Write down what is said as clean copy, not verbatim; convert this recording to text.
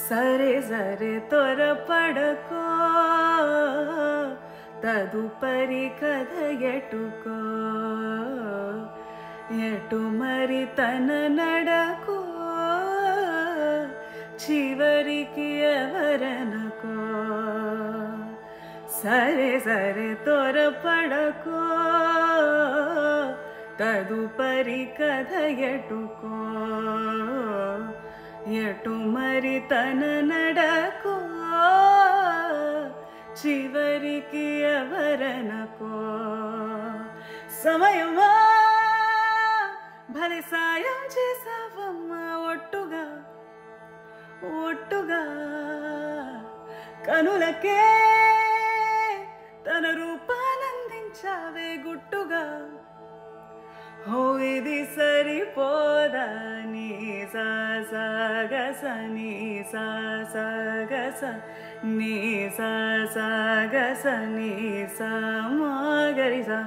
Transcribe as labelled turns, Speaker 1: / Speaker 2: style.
Speaker 1: సరే సరే త్వరపడకో తదుపరి కథ ఎటుకో ఎటు మరి తన నడకో చివరికి ఎవరనకో సరే సరే త్వరపడకో తదుపరి కథ ఎటుకో ఎటు మరి తన నడకో చివరికి ఎవరనకో సమయమా భలే సాయం చేసావమ్మా ఒట్టుగా ఒట్టుగా కనులకే తన రూపానందించావే గుట్టుగా ఓ ఇది సరిపోదా నీ సా సా గ స నీ సా సా గ స నీ సా సా గ స నీ సా మా గరి సా